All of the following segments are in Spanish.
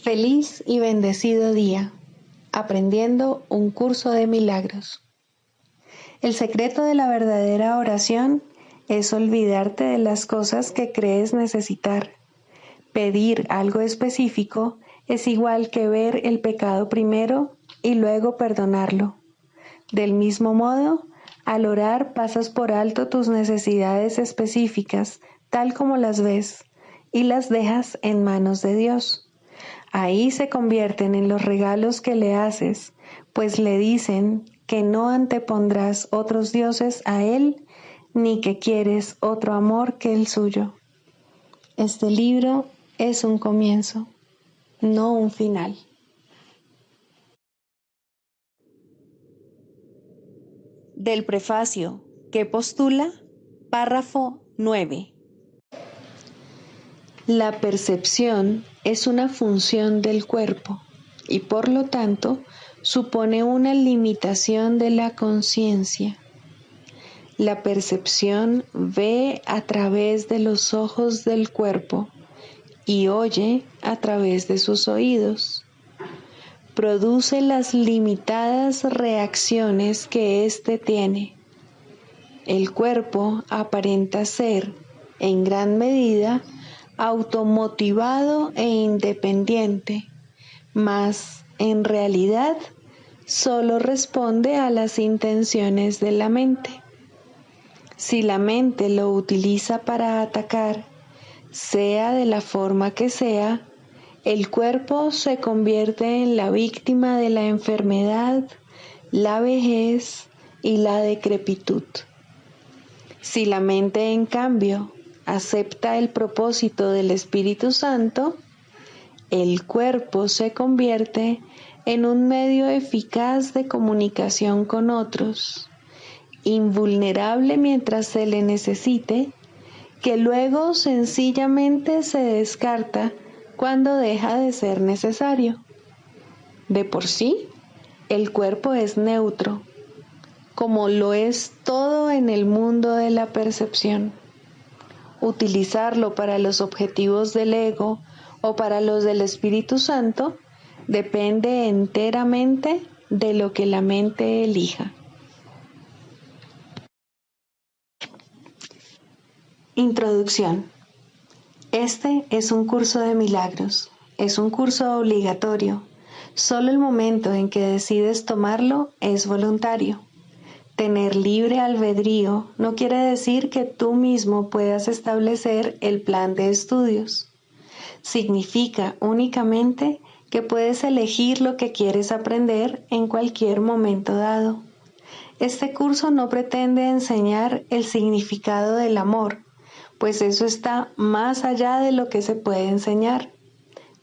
Feliz y bendecido día, aprendiendo un curso de milagros. El secreto de la verdadera oración es olvidarte de las cosas que crees necesitar. Pedir algo específico es igual que ver el pecado primero y luego perdonarlo. Del mismo modo, al orar pasas por alto tus necesidades específicas, tal como las ves, y las dejas en manos de Dios. Ahí se convierten en los regalos que le haces, pues le dicen que no antepondrás otros dioses a Él, ni que quieres otro amor que el suyo. Este libro es un comienzo, no un final. Del prefacio que postula, párrafo 9. La percepción es una función del cuerpo y por lo tanto supone una limitación de la conciencia. La percepción ve a través de los ojos del cuerpo y oye a través de sus oídos. Produce las limitadas reacciones que éste tiene. El cuerpo aparenta ser, en gran medida, automotivado e independiente, mas en realidad solo responde a las intenciones de la mente. Si la mente lo utiliza para atacar, sea de la forma que sea, el cuerpo se convierte en la víctima de la enfermedad, la vejez y la decrepitud. Si la mente, en cambio, acepta el propósito del Espíritu Santo, el cuerpo se convierte en un medio eficaz de comunicación con otros, invulnerable mientras se le necesite, que luego sencillamente se descarta cuando deja de ser necesario. De por sí, el cuerpo es neutro, como lo es todo en el mundo de la percepción. Utilizarlo para los objetivos del ego o para los del Espíritu Santo depende enteramente de lo que la mente elija. Introducción. Este es un curso de milagros. Es un curso obligatorio. Solo el momento en que decides tomarlo es voluntario. Tener libre albedrío no quiere decir que tú mismo puedas establecer el plan de estudios. Significa únicamente que puedes elegir lo que quieres aprender en cualquier momento dado. Este curso no pretende enseñar el significado del amor, pues eso está más allá de lo que se puede enseñar.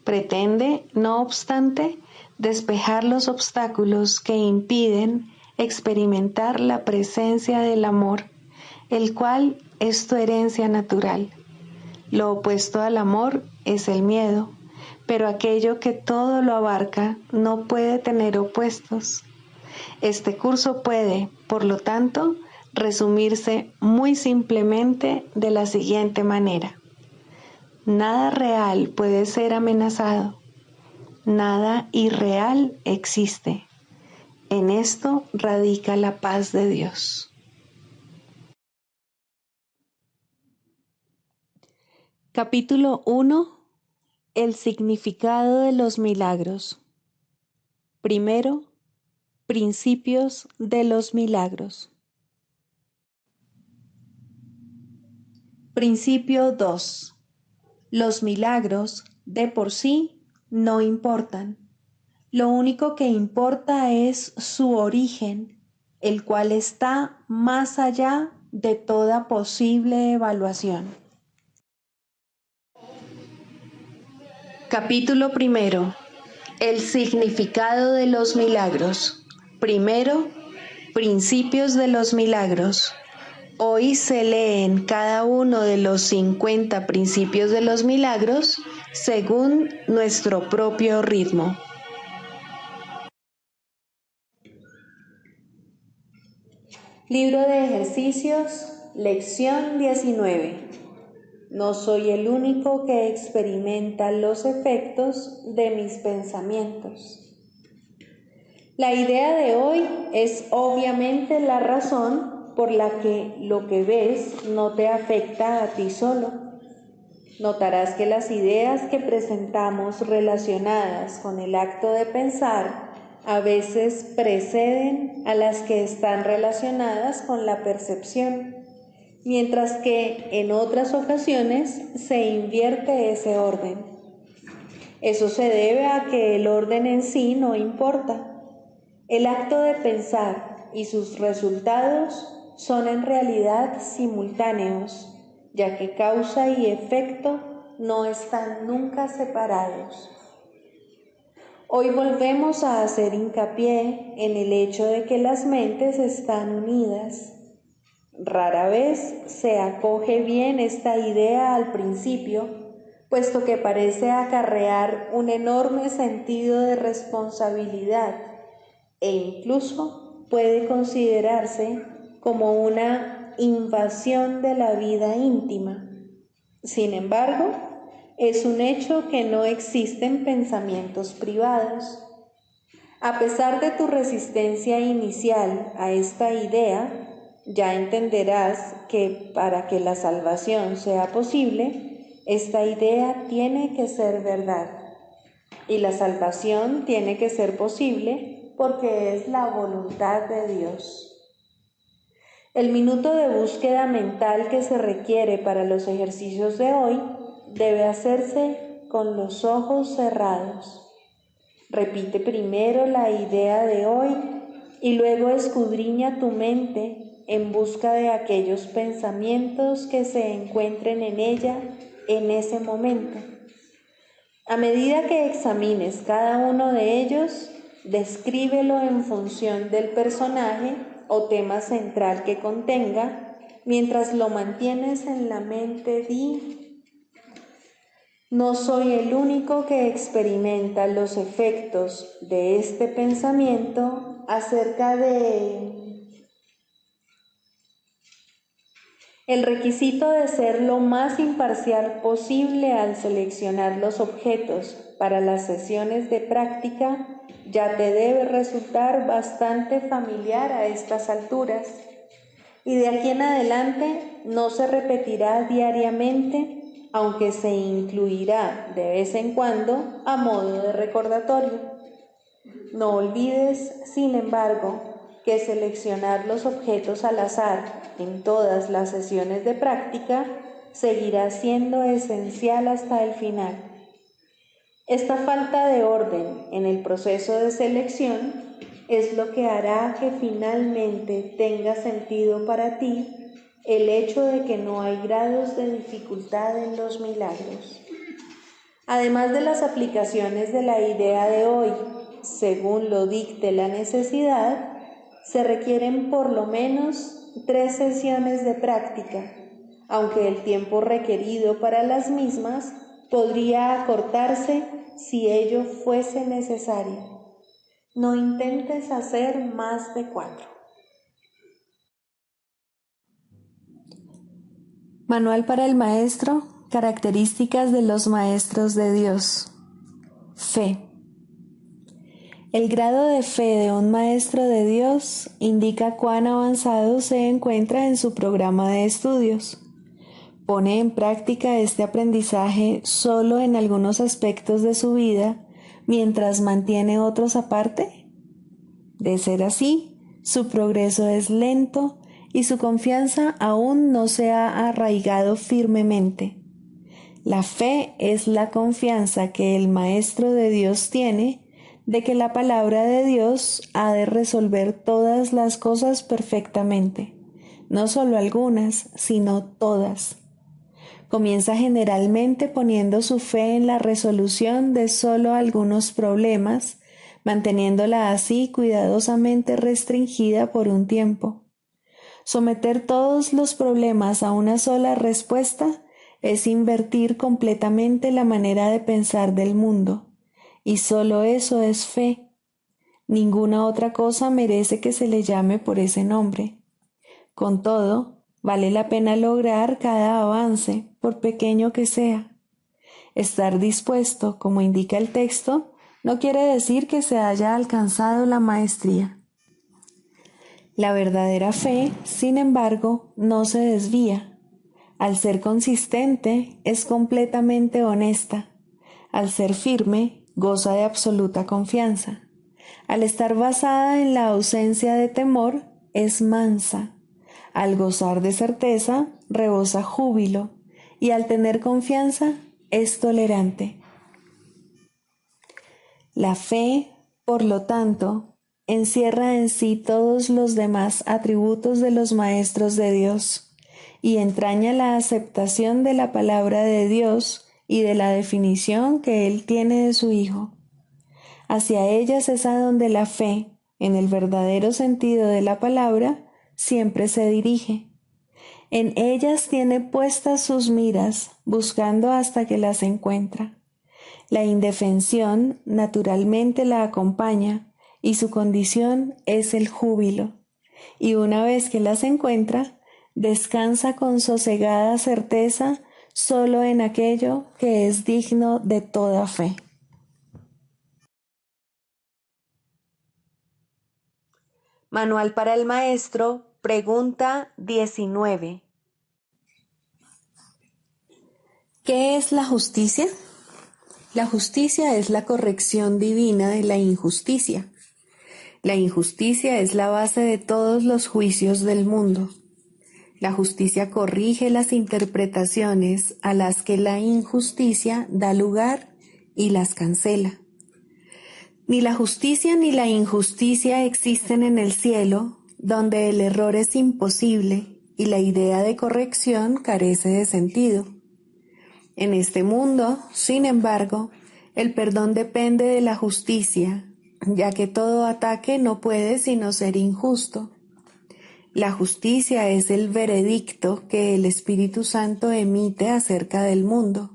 Pretende, no obstante, despejar los obstáculos que impiden experimentar la presencia del amor, el cual es tu herencia natural. Lo opuesto al amor es el miedo, pero aquello que todo lo abarca no puede tener opuestos. Este curso puede, por lo tanto, resumirse muy simplemente de la siguiente manera. Nada real puede ser amenazado. Nada irreal existe. En esto radica la paz de Dios. Capítulo 1. El significado de los milagros. Primero, principios de los milagros. Principio 2. Los milagros, de por sí, no importan. Lo único que importa es su origen, el cual está más allá de toda posible evaluación. Capítulo 1. El significado de los milagros. Primero, principios de los milagros. Hoy se leen cada uno de los 50 principios de los milagros según nuestro propio ritmo. Libro de ejercicios, lección 19. No soy el único que experimenta los efectos de mis pensamientos. La idea de hoy es obviamente la razón por la que lo que ves no te afecta a ti solo. Notarás que las ideas que presentamos relacionadas con el acto de pensar a veces preceden a las que están relacionadas con la percepción, mientras que en otras ocasiones se invierte ese orden. Eso se debe a que el orden en sí no importa. El acto de pensar y sus resultados son en realidad simultáneos, ya que causa y efecto no están nunca separados. Hoy volvemos a hacer hincapié en el hecho de que las mentes están unidas. Rara vez se acoge bien esta idea al principio, puesto que parece acarrear un enorme sentido de responsabilidad e incluso puede considerarse como una invasión de la vida íntima. Sin embargo, es un hecho que no existen pensamientos privados. A pesar de tu resistencia inicial a esta idea, ya entenderás que para que la salvación sea posible, esta idea tiene que ser verdad. Y la salvación tiene que ser posible porque es la voluntad de Dios. El minuto de búsqueda mental que se requiere para los ejercicios de hoy debe hacerse con los ojos cerrados. Repite primero la idea de hoy y luego escudriña tu mente en busca de aquellos pensamientos que se encuentren en ella en ese momento. A medida que examines cada uno de ellos, descríbelo en función del personaje o tema central que contenga. Mientras lo mantienes en la mente, di: no soy el único que experimenta los efectos de este pensamiento acerca de... El requisito de ser lo más imparcial posible al seleccionar los objetos para las sesiones de práctica ya te debe resultar bastante familiar a estas alturas, y de aquí en adelante no se repetirá diariamente, aunque se incluirá de vez en cuando a modo de recordatorio. No olvides, sin embargo, que seleccionar los objetos al azar en todas las sesiones de práctica seguirá siendo esencial hasta el final. Esta falta de orden en el proceso de selección es lo que hará que finalmente tenga sentido para ti el hecho de que no hay grados de dificultad en los milagros. Además de las aplicaciones de la idea de hoy, según lo dicte la necesidad, se requieren por lo menos 3 sesiones de práctica, aunque el tiempo requerido para las mismas podría acortarse si ello fuese necesario. No intentes hacer más de 4. Manual para el maestro. Características de los maestros de Dios. Fe. El grado de fe de un maestro de Dios indica cuán avanzado se encuentra en su programa de estudios. ¿Pone en práctica este aprendizaje solo en algunos aspectos de su vida, mientras mantiene otros aparte? De ser así, su progreso es lento y su confianza aún no se ha arraigado firmemente. La fe es la confianza que el Maestro de Dios tiene de que la palabra de Dios ha de resolver todas las cosas perfectamente, no solo algunas, sino todas. Comienza generalmente poniendo su fe en la resolución de solo algunos problemas, manteniéndola así cuidadosamente restringida por un tiempo. Someter todos los problemas a una sola respuesta es invertir completamente la manera de pensar del mundo, y solo eso es fe. Ninguna otra cosa merece que se le llame por ese nombre. Con todo, vale la pena lograr cada avance, por pequeño que sea. Estar dispuesto, como indica el texto, no quiere decir que se haya alcanzado la maestría. La verdadera fe, sin embargo, no se desvía. Al ser consistente, es completamente honesta. Al ser firme, goza de absoluta confianza. Al estar basada en la ausencia de temor, es mansa. Al gozar de certeza, rebosa júbilo. Y al tener confianza, es tolerante. La fe, por lo tanto, encierra en sí todos los demás atributos de los maestros de Dios y entraña la aceptación de la palabra de Dios y de la definición que Él tiene de su Hijo. Hacia ellas es a donde la fe, en el verdadero sentido de la palabra, siempre se dirige. En ellas tiene puestas sus miras, buscando hasta que las encuentra. La indefensión naturalmente la acompaña y su condición es el júbilo. Y una vez que las encuentra, descansa con sosegada certeza solo en aquello que es digno de toda fe. Manual para el maestro, pregunta 19. ¿Qué es la justicia? La justicia es la corrección divina de la injusticia. La injusticia es la base de todos los juicios del mundo. La justicia corrige las interpretaciones a las que la injusticia da lugar y las cancela. Ni la justicia ni la injusticia existen en el cielo, donde el error es imposible y la idea de corrección carece de sentido. En este mundo, sin embargo, el perdón depende de la justicia, ya que todo ataque no puede sino ser injusto. La justicia es el veredicto que el Espíritu Santo emite acerca del mundo.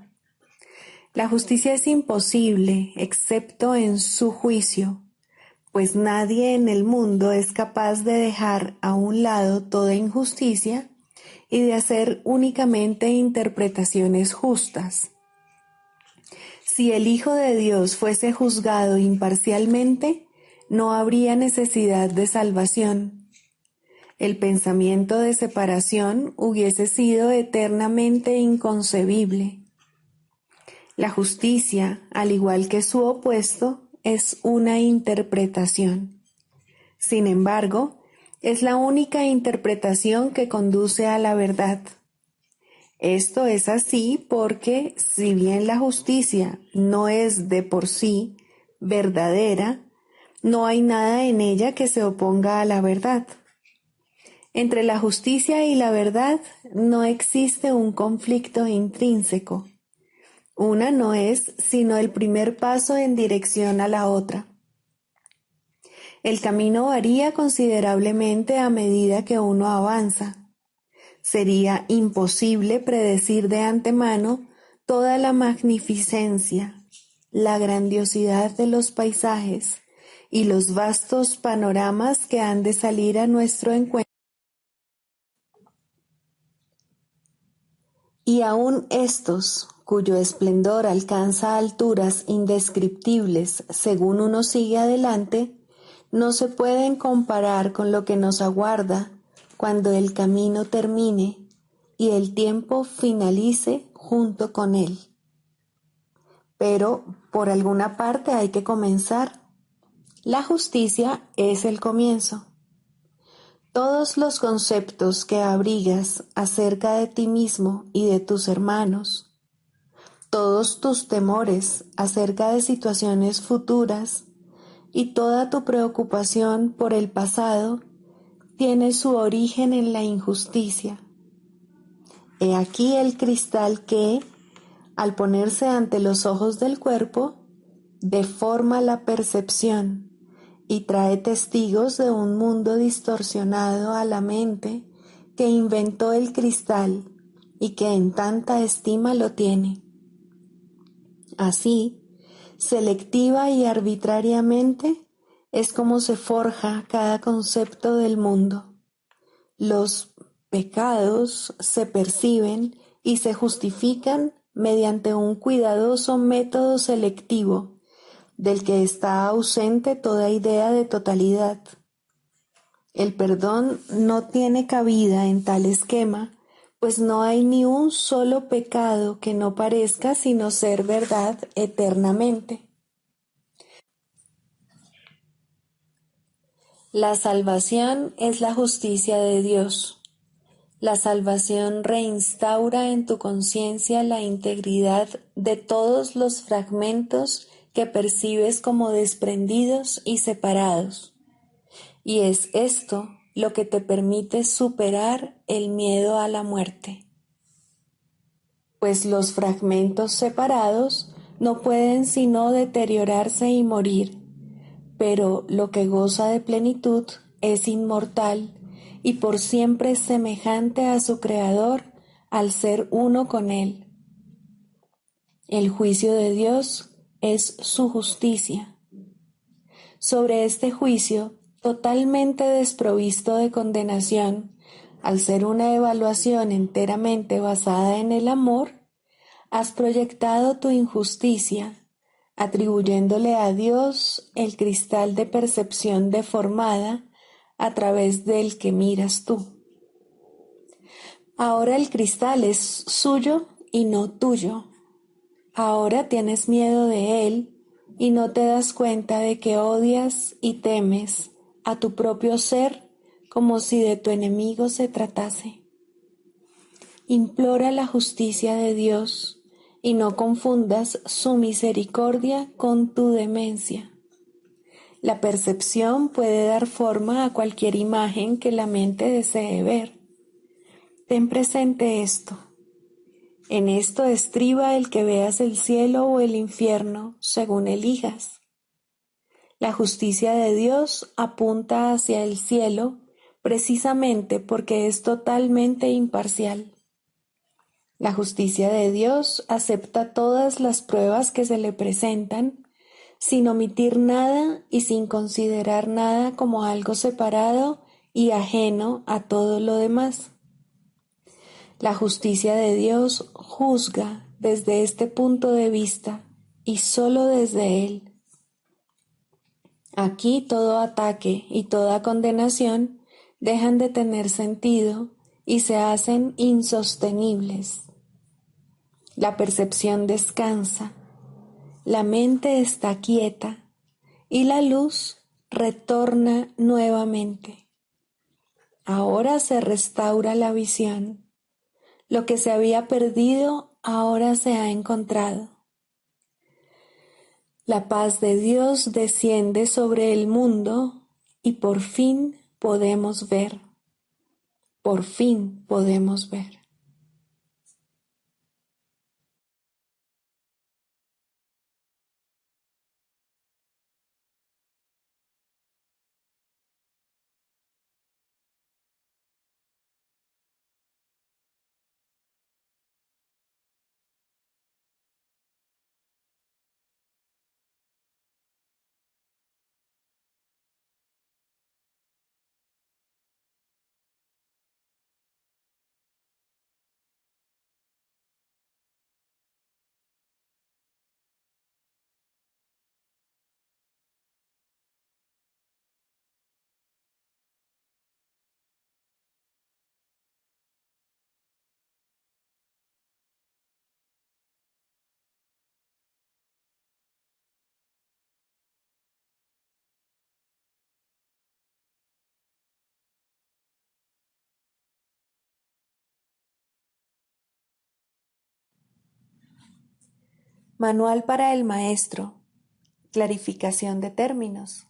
La justicia es imposible, excepto en su juicio, pues nadie en el mundo es capaz de dejar a un lado toda injusticia y de hacer únicamente interpretaciones justas. Si el Hijo de Dios fuese juzgado imparcialmente, no habría necesidad de salvación. El pensamiento de separación hubiese sido eternamente inconcebible. La justicia, al igual que su opuesto, es una interpretación. Sin embargo, es la única interpretación que conduce a la verdad. Esto es así porque, si bien la justicia no es de por sí verdadera, no hay nada en ella que se oponga a la verdad. Entre la justicia y la verdad no existe un conflicto intrínseco. Una no es sino el primer paso en dirección a la otra. El camino varía considerablemente a medida que uno avanza. Sería imposible predecir de antemano toda la magnificencia, la grandiosidad de los paisajes y los vastos panoramas que han de salir a nuestro encuentro. Y aún estos, cuyo esplendor alcanza alturas indescriptibles según uno sigue adelante, no se pueden comparar con lo que nos aguarda cuando el camino termine y el tiempo finalice junto con él. Pero por alguna parte hay que comenzar. La justicia es el comienzo. Todos los conceptos que abrigas acerca de ti mismo y de tus hermanos, todos tus temores acerca de situaciones futuras y toda tu preocupación por el pasado tiene su origen en la injusticia. He aquí el cristal que, al ponerse ante los ojos del cuerpo, deforma la percepción y trae testigos de un mundo distorsionado a la mente que inventó el cristal y que en tanta estima lo tiene. Así, selectiva y arbitrariamente, es como se forja cada concepto del mundo. Los pecados se perciben y se justifican mediante un cuidadoso método selectivo del que está ausente toda idea de totalidad. El perdón no tiene cabida en tal esquema, pues no hay ni un solo pecado que no parezca sino ser verdad eternamente. La salvación es la justicia de Dios. La salvación reinstaura en tu conciencia la integridad de todos los fragmentos que percibes como desprendidos y separados. Y es esto lo que te permite superar el miedo a la muerte. Pues los fragmentos separados no pueden sino deteriorarse y morir, pero lo que goza de plenitud es inmortal y por siempre semejante a su Creador al ser uno con Él. El juicio de Dios es su justicia. Sobre este juicio, totalmente desprovisto de condenación, al ser una evaluación enteramente basada en el amor, has proyectado tu injusticia, atribuyéndole a Dios el cristal de percepción deformada a través del que miras tú. Ahora el cristal es suyo y no tuyo. Ahora tienes miedo de él y no te das cuenta de que odias y temes a tu propio ser como si de tu enemigo se tratase. Implora la justicia de Dios y no confundas su misericordia con tu demencia. La percepción puede dar forma a cualquier imagen que la mente desee ver. Ten presente esto. En esto estriba el que veas el cielo o el infierno, según elijas. La justicia de Dios apunta hacia el cielo precisamente porque es totalmente imparcial. La justicia de Dios acepta todas las pruebas que se le presentan, sin omitir nada y sin considerar nada como algo separado y ajeno a todo lo demás. La justicia de Dios juzga desde este punto de vista y solo desde él. Aquí todo ataque y toda condenación dejan de tener sentido y se hacen insostenibles. La percepción descansa, la mente está quieta y la luz retorna nuevamente. Ahora se restaura la visión. Lo que se había perdido ahora se ha encontrado. La paz de Dios desciende sobre el mundo y por fin podemos ver. Por fin podemos ver. Manual para el maestro. Clarificación de términos.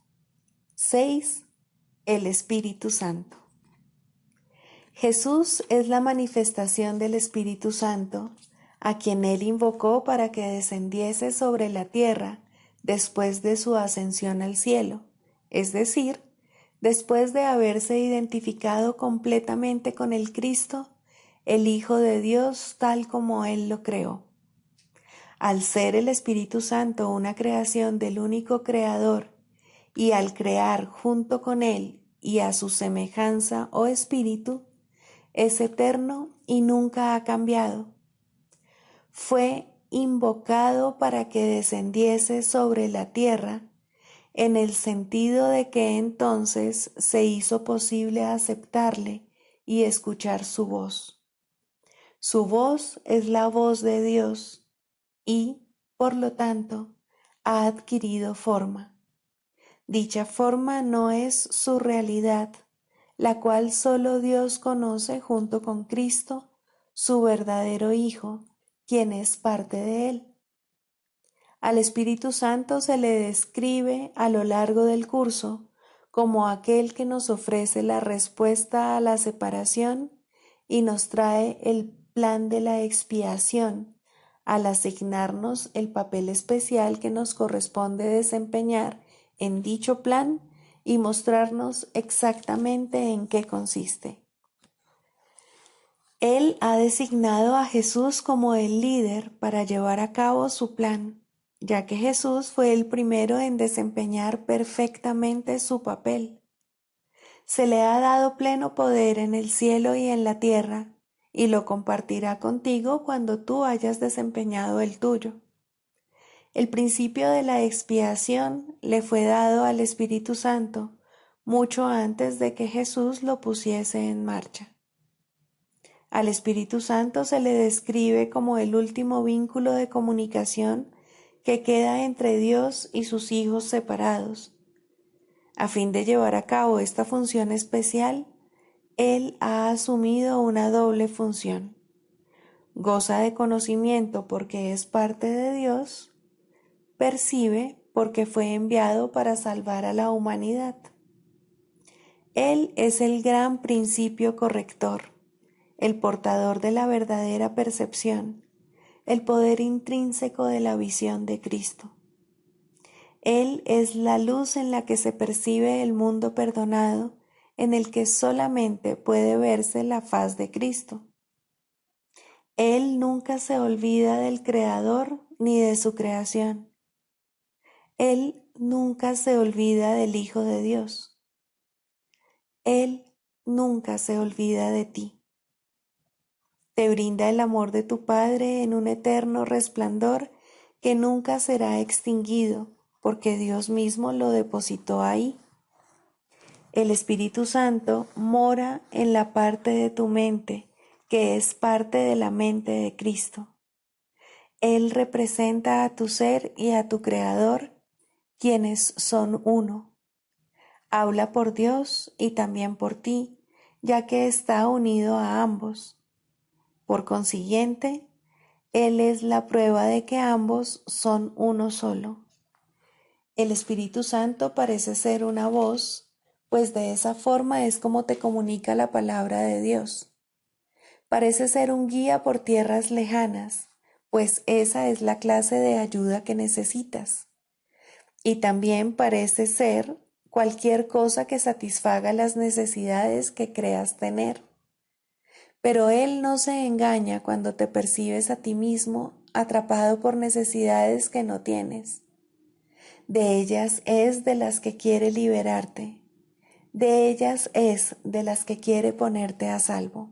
6. El Espíritu Santo. Jesús es la manifestación del Espíritu Santo, a quien él invocó para que descendiese sobre la tierra después de su ascensión al cielo, es decir, después de haberse identificado completamente con el Cristo, el Hijo de Dios tal como él lo creó. Al ser el Espíritu Santo una creación del único Creador, y al crear junto con él y a su semejanza o espíritu, es eterno y nunca ha cambiado, fue invocado para que descendiese sobre la tierra, en el sentido de que entonces se hizo posible aceptarle y escuchar su voz. Su voz es la voz de Dios y, por lo tanto, ha adquirido forma. Dicha forma no es su realidad, la cual solo Dios conoce junto con Cristo, su verdadero Hijo, quien es parte de él. Al Espíritu Santo se le describe a lo largo del curso como aquel que nos ofrece la respuesta a la separación y nos trae el plan de la expiación, al asignarnos el papel especial que nos corresponde desempeñar en dicho plan y mostrarnos exactamente en qué consiste. Él ha designado a Jesús como el líder para llevar a cabo su plan, ya que Jesús fue el primero en desempeñar perfectamente su papel. Se le ha dado pleno poder en el cielo y en la tierra, y lo compartirá contigo cuando tú hayas desempeñado el tuyo. El principio de la expiación le fue dado al Espíritu Santo mucho antes de que Jesús lo pusiese en marcha. Al Espíritu Santo se le describe como el último vínculo de comunicación que queda entre Dios y sus hijos separados. A fin de llevar a cabo esta función especial, Él ha asumido una doble función. Goza de conocimiento porque es parte de Dios, percibe porque fue enviado para salvar a la humanidad. Él es el gran principio corrector, el portador de la verdadera percepción, el poder intrínseco de la visión de Cristo. Él es la luz en la que se percibe el mundo perdonado, en el que solamente puede verse la faz de Cristo. Él nunca se olvida del Creador ni de su creación. Él nunca se olvida del Hijo de Dios. Él nunca se olvida de ti. Te brinda el amor de tu Padre en un eterno resplandor que nunca será extinguido, porque Dios mismo lo depositó ahí. El Espíritu Santo mora en la parte de tu mente, que es parte de la mente de Cristo. Él representa a tu ser y a tu Creador, quienes son uno. Habla por Dios y también por ti, ya que está unido a ambos. Por consiguiente, Él es la prueba de que ambos son uno solo. El Espíritu Santo parece ser una voz, pues de esa forma es como te comunica la palabra de Dios. Parece ser un guía por tierras lejanas, pues esa es la clase de ayuda que necesitas. Y también parece ser cualquier cosa que satisfaga las necesidades que creas tener. Pero Él no se engaña cuando te percibes a ti mismo atrapado por necesidades que no tienes. De ellas es de las que quiere liberarte. De ellas es de las que quiere ponerte a salvo.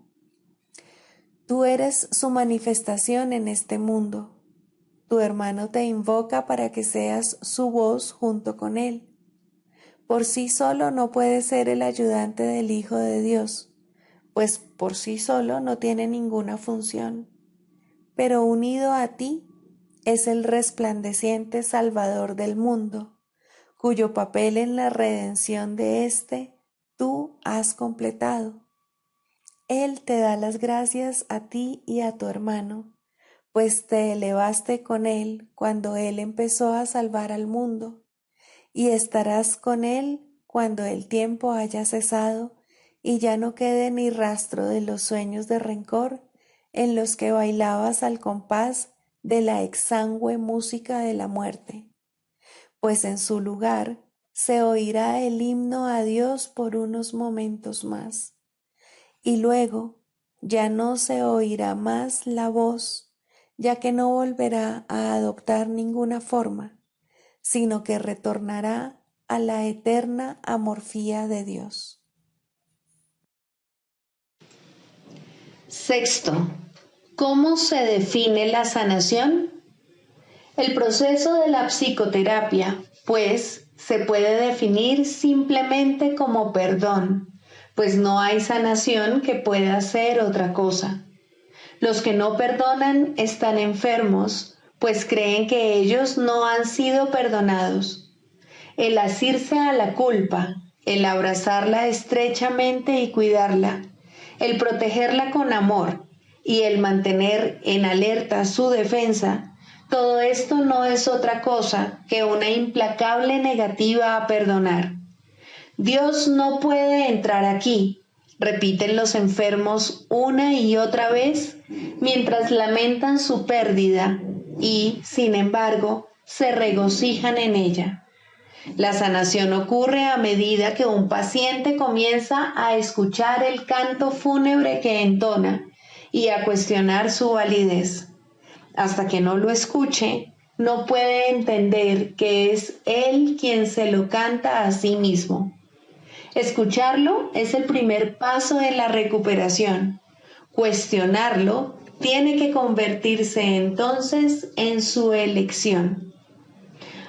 Tú eres su manifestación en este mundo. Tu hermano te invoca para que seas su voz junto con él. Por sí solo no puede ser el ayudante del Hijo de Dios, pues por sí solo no tiene ninguna función. Pero unido a ti es el resplandeciente Salvador del mundo, cuyo papel en la redención de éste tú has completado. Él te da las gracias a ti y a tu hermano, pues te elevaste con él cuando él empezó a salvar al mundo, y estarás con él cuando el tiempo haya cesado y ya no quede ni rastro de los sueños de rencor en los que bailabas al compás de la exangüe música de la muerte, pues en su lugar se oirá el himno a Dios por unos momentos más, y luego ya no se oirá más la voz, ya que no volverá a adoptar ninguna forma, sino que retornará a la eterna amorfía de Dios. Sexto, ¿Cómo se define la sanación? El proceso de la psicoterapia, pues, se puede definir simplemente como perdón, pues no hay sanación que pueda ser otra cosa. Los que no perdonan están enfermos, pues creen que ellos no han sido perdonados. El asirse a la culpa, el abrazarla estrechamente y cuidarla, el protegerla con amor y el mantener en alerta su defensa, todo esto no es otra cosa que una implacable negativa a perdonar. Dios no puede entrar aquí, repiten los enfermos una y otra vez mientras lamentan su pérdida y, sin embargo, se regocijan en ella. La sanación ocurre a medida que un paciente comienza a escuchar el canto fúnebre que entona y a cuestionar su validez. Hasta que no lo escuche, no puede entender que es él quien se lo canta a sí mismo. Escucharlo es el primer paso en la recuperación. Cuestionarlo tiene que convertirse entonces en su elección.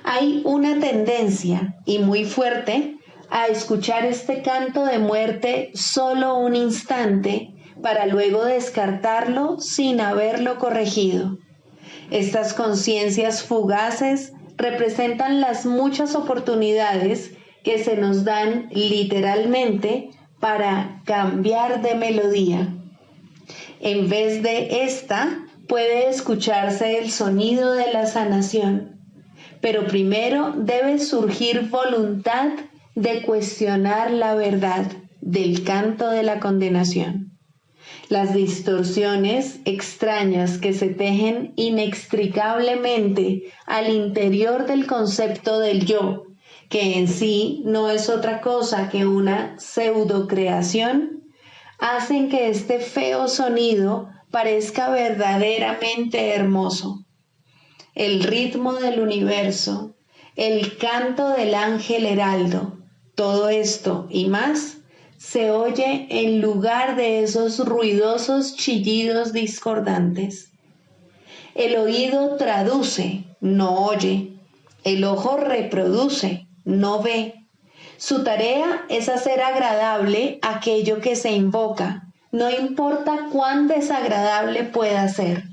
Hay una tendencia, y muy fuerte, a escuchar este canto de muerte solo un instante para luego descartarlo sin haberlo corregido. Estas conciencias fugaces representan las muchas oportunidades que se nos dan literalmente para cambiar de melodía. En vez de esta, puede escucharse el sonido de la sanación. Pero primero debe surgir voluntad de cuestionar la verdad del canto de la condenación. Las distorsiones extrañas que se tejen inextricablemente al interior del concepto del yo, que en sí no es otra cosa que una pseudocreación, hacen que este feo sonido parezca verdaderamente hermoso. El ritmo del universo, el canto del ángel heraldo, todo esto y más se oye en lugar de esos ruidosos chillidos discordantes. El oído traduce, no oye. El ojo reproduce, no ve. Su tarea es hacer agradable aquello que se invoca, no importa cuán desagradable pueda ser.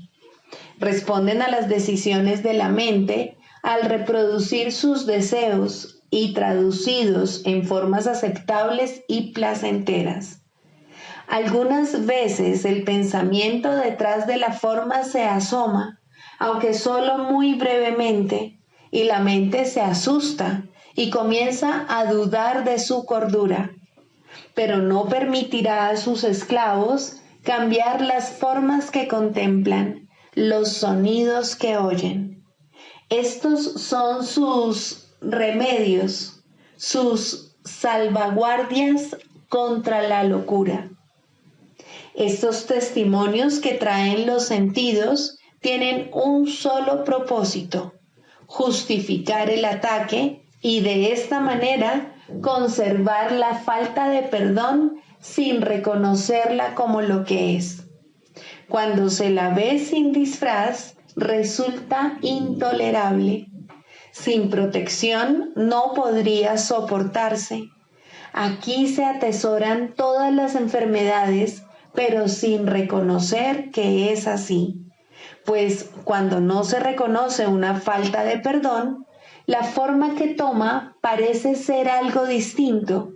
Responden a las decisiones de la mente al reproducir sus deseos y traducidos en formas aceptables y placenteras. Algunas veces el pensamiento detrás de la forma se asoma, aunque solo muy brevemente, y la mente se asusta y comienza a dudar de su cordura, pero no permitirá a sus esclavos cambiar las formas que contemplan, los sonidos que oyen. Estos son sus remedios, sus salvaguardias contra la locura. Estos testimonios que traen los sentidos tienen un solo propósito: justificar el ataque y de esta manera conservar la falta de perdón sin reconocerla como lo que es. Cuando se la ve sin disfraz, resulta intolerable. Sin protección no podría soportarse. Aquí se atesoran todas las enfermedades, pero sin reconocer que es así. Pues cuando no se reconoce una falta de perdón, la forma que toma parece ser algo distinto.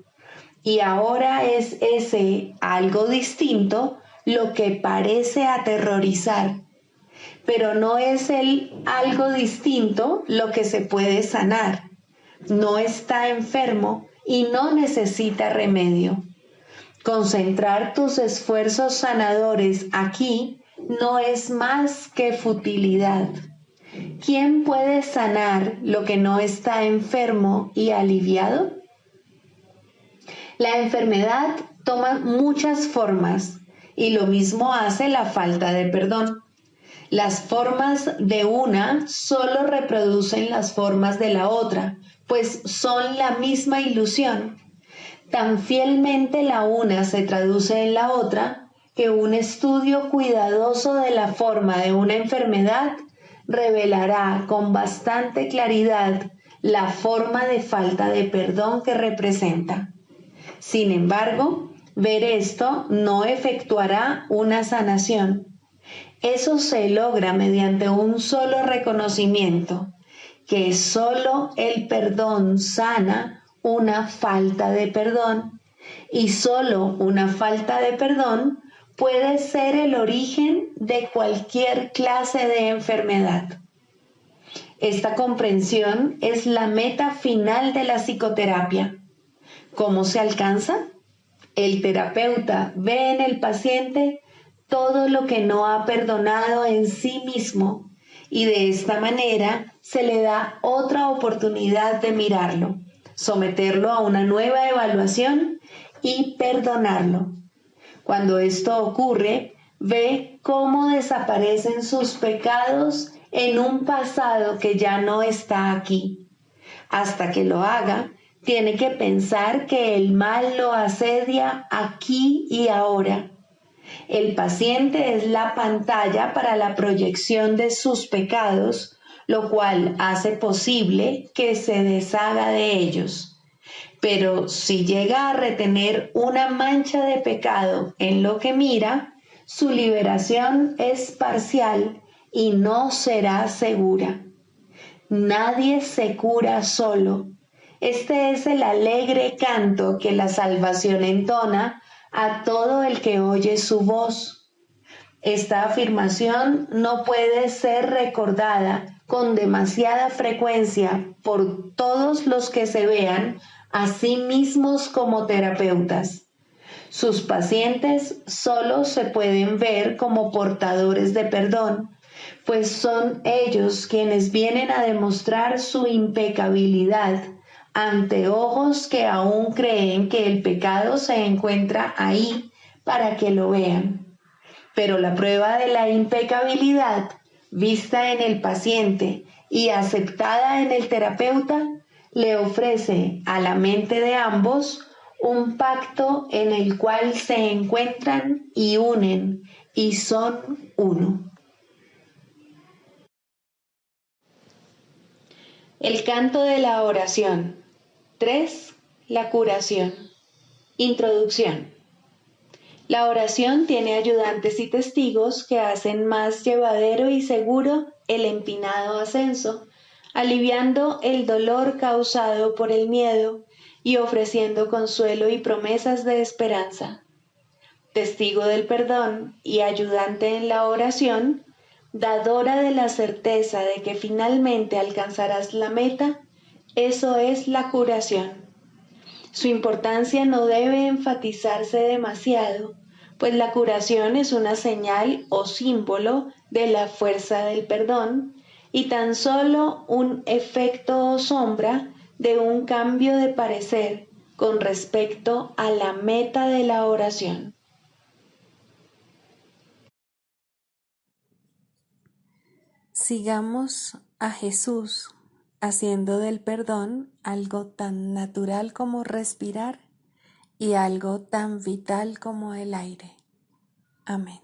Y ahora es ese algo distinto lo que parece aterrorizar. Pero no es el algo distinto lo que se puede sanar. No está enfermo y no necesita remedio. Concentrar tus esfuerzos sanadores aquí no es más que futilidad. ¿Quién puede sanar lo que no está enfermo y aliviado? La enfermedad toma muchas formas y lo mismo hace la falta de perdón. Las formas de una solo reproducen las formas de la otra, pues son la misma ilusión. Tan fielmente la una se traduce en la otra que un estudio cuidadoso de la forma de una enfermedad revelará con bastante claridad la forma de falta de perdón que representa. Sin embargo, ver esto no efectuará una sanación. Eso se logra mediante un solo reconocimiento, que solo el perdón sana una falta de perdón, y solo una falta de perdón puede ser el origen de cualquier clase de enfermedad. Esta comprensión es la meta final de la psicoterapia. ¿Cómo se alcanza? El terapeuta ve en el paciente todo lo que no ha perdonado en sí mismo y de esta manera se le da otra oportunidad de mirarlo, someterlo a una nueva evaluación y perdonarlo. Cuando esto ocurre, ve cómo desaparecen sus pecados en un pasado que ya no está aquí. Hasta que lo haga, tiene que pensar que el mal lo asedia aquí y ahora. El paciente es la pantalla para la proyección de sus pecados, lo cual hace posible que se deshaga de ellos. Pero si llega a retener una mancha de pecado en lo que mira, su liberación es parcial y no será segura. Nadie se cura solo. Este es el alegre canto que la salvación entona a todo el que oye su voz. Esta afirmación no puede ser recordada con demasiada frecuencia por todos los que se vean a sí mismos como terapeutas. Sus pacientes solo se pueden ver como portadores de perdón, pues son ellos quienes vienen a demostrar su impecabilidad ante ojos que aún creen que el pecado se encuentra ahí para que lo vean. Pero la prueba de la impecabilidad, vista en el paciente y aceptada en el terapeuta, le ofrece a la mente de ambos un pacto en el cual se encuentran y unen y son uno. El canto de la oración. 3. La curación. Introducción. La oración tiene ayudantes y testigos que hacen más llevadero y seguro el empinado ascenso, aliviando el dolor causado por el miedo y ofreciendo consuelo y promesas de esperanza. Testigo del perdón y ayudante en la oración, dadora de la certeza de que finalmente alcanzarás la meta, eso es la curación. Su importancia no debe enfatizarse demasiado, pues la curación es una señal o símbolo de la fuerza del perdón y tan solo un efecto o sombra de un cambio de parecer con respecto a la meta de la oración. Sigamos a Jesús haciendo del perdón algo tan natural como respirar y algo tan vital como el aire. Amén.